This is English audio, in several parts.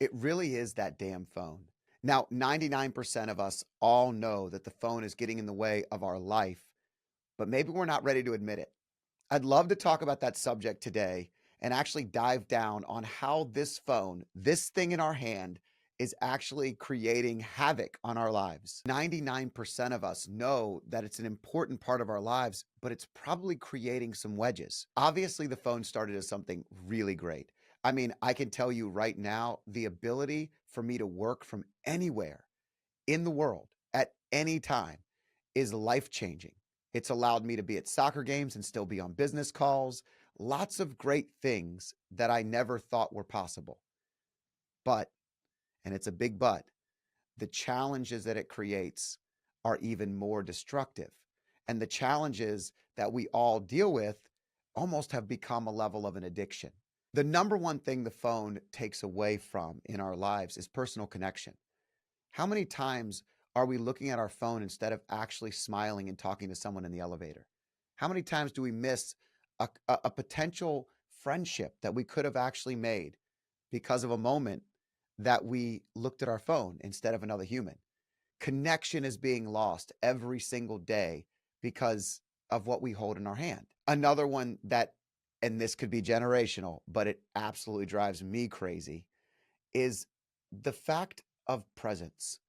It really is that damn phone. Now, 99% of us all know that the phone is getting in the way of our life, but maybe we're not ready to admit it. I'd love to talk about that subject today and actually dive down on how this phone, this thing in our hand, is actually creating havoc on our lives. 99% of us know that it's an important part of our lives, but it's probably creating some wedges. Obviously, the phone started as something really great. I mean, I can tell you right now, the ability for me to work from anywhere in the world at any time is life changing. It's allowed me to be at soccer games and still be on business calls. Lots of great things that I never thought were possible. But, and it's a big but, the challenges that it creates are even more destructive. And the challenges that we all deal with almost have become a level of an addiction. The number one thing the phone takes away from in our lives is personal connection. How many times are we looking at our phone instead of actually smiling and talking to someone in the elevator? How many times do we miss a potential friendship that we could have actually made because of a moment that we looked at our phone instead of another human? Connection is being lost every single day because of what we hold in our hand. Another one that, and this could be generational, but it absolutely drives me crazy, is the fact of presence.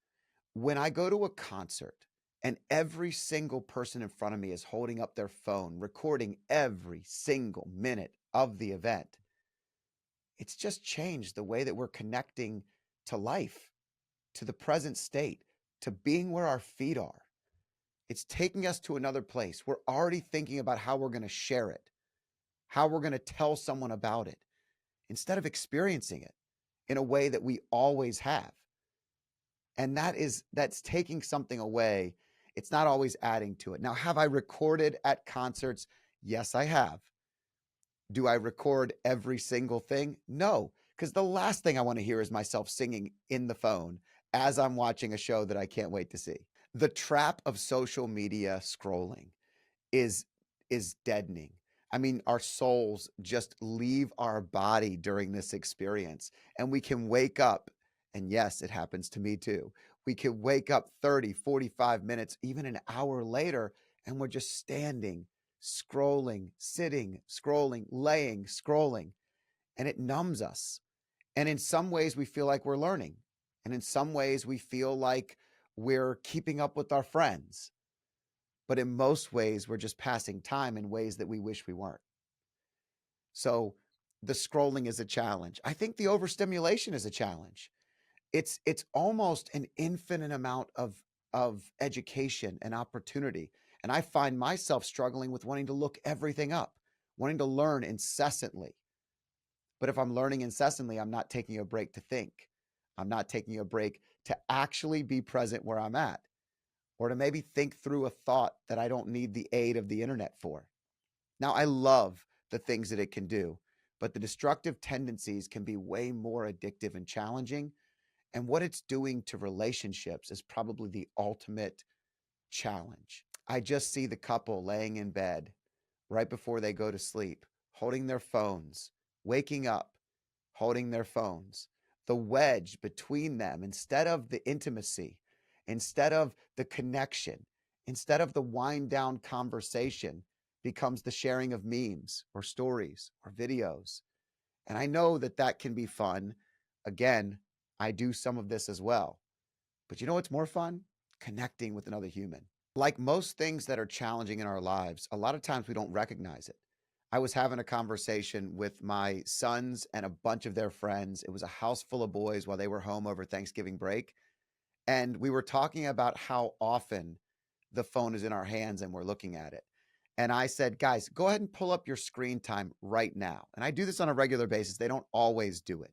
When I go to a concert and every single person in front of me is holding up their phone, recording every single minute of the event, it's just changed the way that we're connecting to life, to the present state, to being where our feet are. It's taking us to another place. We're already thinking about how we're going to share it, how we're going to tell someone about it, instead of experiencing it in a way that we always have. And that's taking something away. It's not always adding to it. Now, have I recorded at concerts? Yes, I have. Do I record every single thing? No, because the last thing I want to hear is myself singing in the phone as I'm watching a show that I can't wait to see. The trap of social media scrolling is deadening. I mean, our souls just leave our body during this experience, and we can wake up. And yes, it happens to me too. We can wake up 30, 45 minutes, even an hour later, and we're just standing, scrolling, sitting, scrolling, laying, scrolling, and it numbs us. And in some ways, we feel like we're learning. And in some ways, we feel like we're keeping up with our friends. But in most ways, we're just passing time in ways that we wish we weren't. So the scrolling is a challenge. I think the overstimulation is a challenge. It's almost an infinite amount of education and opportunity. And I find myself struggling with wanting to look everything up, wanting to learn incessantly. But if I'm learning incessantly, I'm not taking a break to think. I'm not taking a break to actually be present where I'm at, or to maybe think through a thought that I don't need the aid of the internet for. Now, I love the things that it can do, but the destructive tendencies can be way more addictive and challenging. And what it's doing to relationships is probably the ultimate challenge. I just see the couple laying in bed right before they go to sleep, holding their phones, waking up, holding their phones. The wedge between them, instead of the intimacy, instead of the connection, instead of the wind down conversation, becomes the sharing of memes or stories or videos. And I know that that can be fun. Again, I do some of this as well. But you know what's more fun? Connecting with another human. Like most things that are challenging in our lives, a lot of times we don't recognize it. I was having a conversation with my sons and a bunch of their friends. It was a house full of boys while they were home over Thanksgiving break. And we were talking about how often the phone is in our hands and we're looking at it. And I said, guys, go ahead and pull up your screen time right now. And I do this on a regular basis. They don't always do it.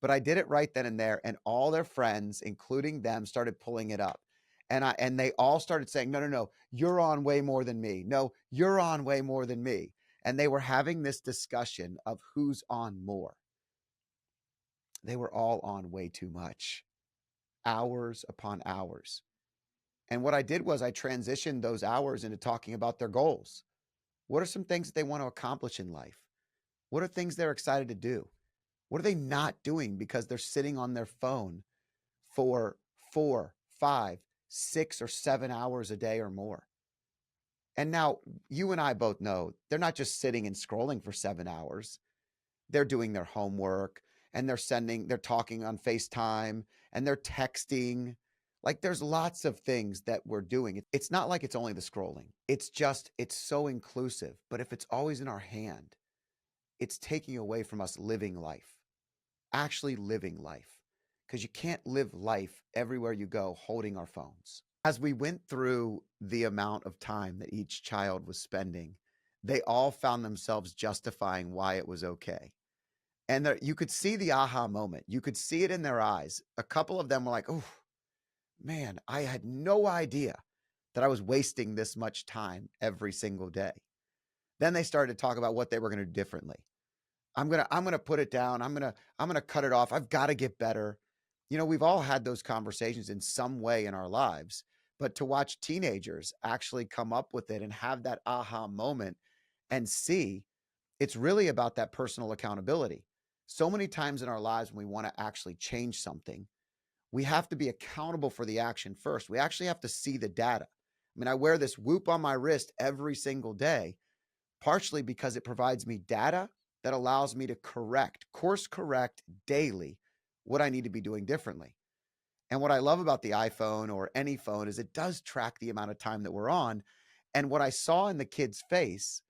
But I did it right then and there. And all their friends, including them, started pulling it up. And they all started saying, no, no, no, you're on way more than me. No, you're on way more than me. And they were having this discussion of who's on more. They were all on way too much, hours upon hours. And what I did was I transitioned those hours into talking about their goals. What are some things that they want to accomplish in life? What are things they're excited to do? What are they not doing because they're sitting on their phone for 4, 5, 6, or 7 hours a day or more? And now you and I both know they're not just sitting and scrolling for 7 hours. They're doing their homework and they're talking on FaceTime and they're texting. Like there's lots of things that we're doing. It's not like it's only the scrolling. It's just, it's so inclusive. But if it's always in our hand, it's taking away from us living life, actually living life. Because you can't live life everywhere you go holding our phones. As we went through the amount of time that each child was spending, they all found themselves justifying why it was okay. And there, you could see the aha moment. You could see it in their eyes. A couple of them were like, oh, man, I had no idea that I was wasting this much time every single day. Then they started to talk about what they were going to do differently. I'm gonna put it down. I'm gonna cut it off. I've got to get better. You know, we've all had those conversations in some way in our lives, but to watch teenagers actually come up with it and have that aha moment and see, it's really about that personal accountability. So many times in our lives when we want to actually change something, we have to be accountable for the action first. We actually have to see the data. I mean, I wear this Whoop on my wrist every single day, partially because it provides me data that allows me to course correct daily what I need to be doing differently. And what I love about the iPhone or any phone is it does track the amount of time that we're on. And what I saw in the kid's face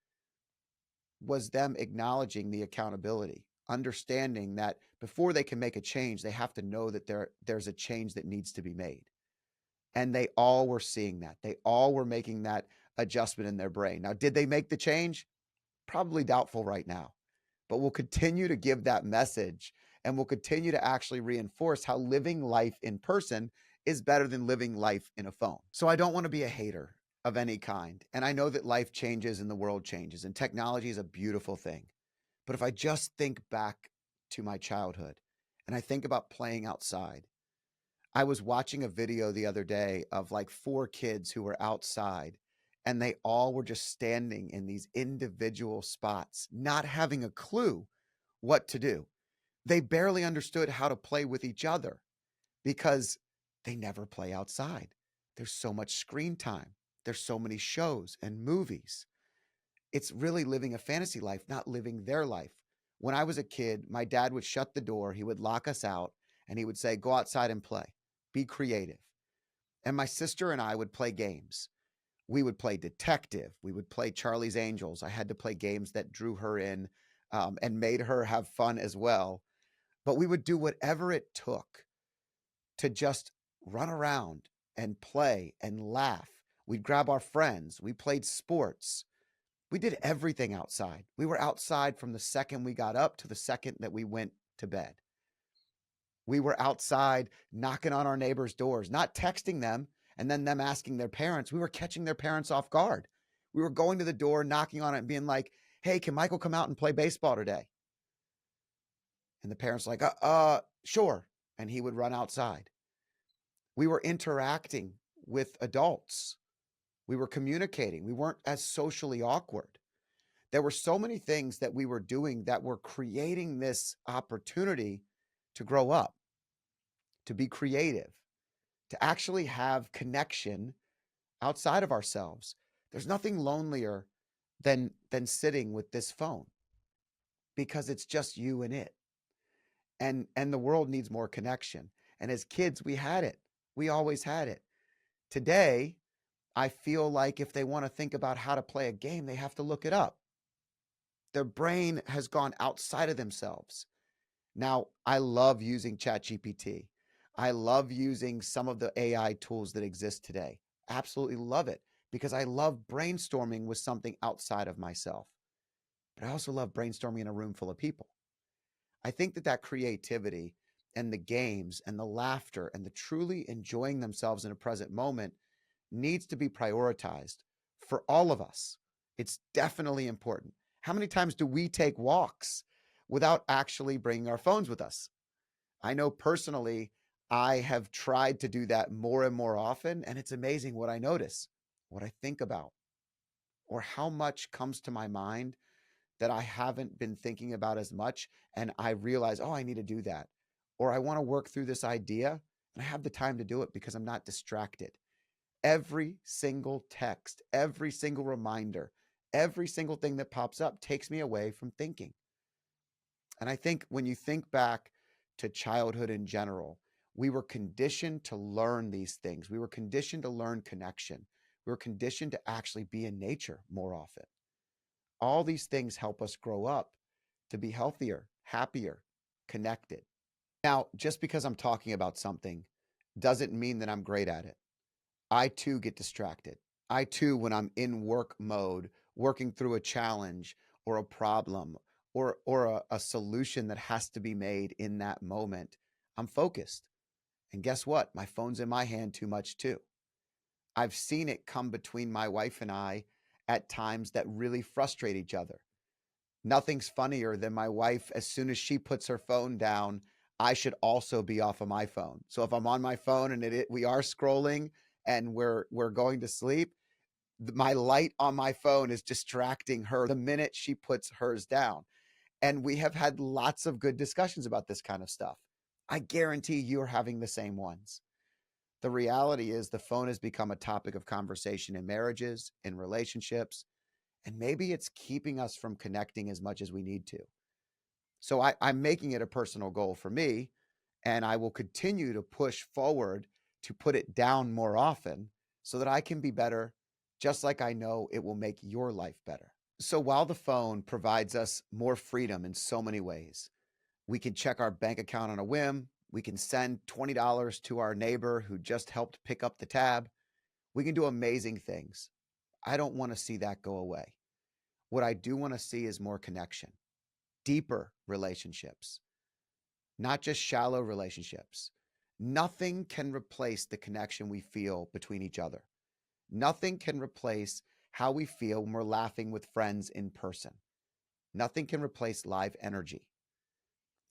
was them acknowledging the accountability, understanding that before they can make a change, they have to know that there's a change that needs to be made. And they all were seeing that. They all were making that adjustment in their brain. Now, did they make the change? Probably doubtful right now, but we'll continue to give that message and we'll continue to actually reinforce how living life in person is better than living life in a phone. So I don't want to be a hater of any kind. And I know that life changes and the world changes and technology is a beautiful thing. But if I just think back to my childhood and I think about playing outside, I was watching a video the other day of like 4 kids who were outside and they all were just standing in these individual spots, not having a clue what to do. They barely understood how to play with each other because they never play outside. There's so much screen time. There's so many shows and movies. It's really living a fantasy life, not living their life. When I was a kid, my dad would shut the door, he would lock us out, and he would say, go outside and play, be creative. And my sister and I would play games. We would play detective. We would play Charlie's Angels. I had to play games that drew her in and made her have fun as well. But we would do whatever it took to just run around and play and laugh. We'd grab our friends. We played sports. We did everything outside. We were outside from the second we got up to the second that we went to bed. We were outside knocking on our neighbors' doors, not texting them and then them asking their parents. We were catching their parents off guard. We were going to the door, knocking on it and being like, hey, can Michael come out and play baseball today? And the parents were like, sure. And he would run outside. We were interacting with adults. We were communicating. We weren't as socially awkward. There were so many things that we were doing that were creating this opportunity to grow up, to be creative, to actually have connection outside of ourselves. There's nothing lonelier than sitting with this phone because it's just you and it. And the world needs more connection. And as kids, we had it. We always had it. Today, I feel like if they want to think about how to play a game, they have to look it up. Their brain has gone outside of themselves. Now, I love using ChatGPT. I love using some of the AI tools that exist today. Absolutely love it because I love brainstorming with something outside of myself. But I also love brainstorming in a room full of people. I think that creativity and the games and the laughter and the truly enjoying themselves in a present moment needs to be prioritized for all of us. It's definitely important. How many times do we take walks without actually bringing our phones with us? I know personally, I have tried to do that more and more often, and it's amazing what I notice, what I think about, or how much comes to my mind that I haven't been thinking about as much. And I realize, oh, I need to do that. Or I want to work through this idea and I have the time to do it because I'm not distracted. Every single text, every single reminder, every single thing that pops up takes me away from thinking. And I think when you think back to childhood in general, we were conditioned to learn these things. We were conditioned to learn connection. We were conditioned to actually be in nature more often. All these things help us grow up to be healthier, happier, connected. Now, just because I'm talking about something doesn't mean that I'm great at it. I too get distracted. I too, when I'm in work mode, working through a challenge or a problem or a solution that has to be made in that moment, I'm focused. And guess what? My phone's in my hand too much too. I've seen it come between my wife and I at times that really frustrate each other. Nothing's funnier than my wife, as soon as she puts her phone down, I should also be off of my phone. So if I'm on my phone and we are scrolling and we're going to sleep, my light on my phone is distracting her the minute she puts hers down. And we have had lots of good discussions about this kind of stuff. I guarantee you're having the same ones. The reality is the phone has become a topic of conversation in marriages, in relationships, and maybe it's keeping us from connecting as much as we need to. So I'm making it a personal goal for me, and I will continue to push forward to put it down more often so that I can be better, just like I know it will make your life better. So while the phone provides us more freedom in so many ways, we can check our bank account on a whim. We can send $20 to our neighbor who just helped pick up the tab. We can do amazing things. I don't want to see that go away. What I do want to see is more connection, deeper relationships, not just shallow relationships. Nothing can replace the connection we feel between each other. Nothing can replace how we feel when we're laughing with friends in person. Nothing can replace live energy.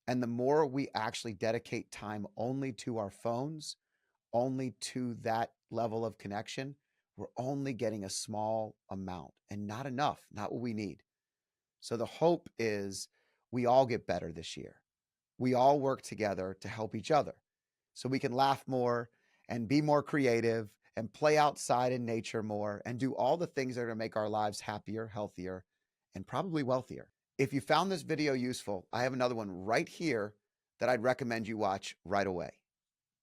And the more we actually dedicate time only to our phones, only to that level of connection, we're only getting a small amount and not enough, not what we need. So the hope is we all get better this year. We all work together to help each other so we can laugh more and be more creative and play outside in nature more and do all the things that are going to make our lives happier, healthier, and probably wealthier. If you found this video useful, I have another one right here that I'd recommend you watch right away.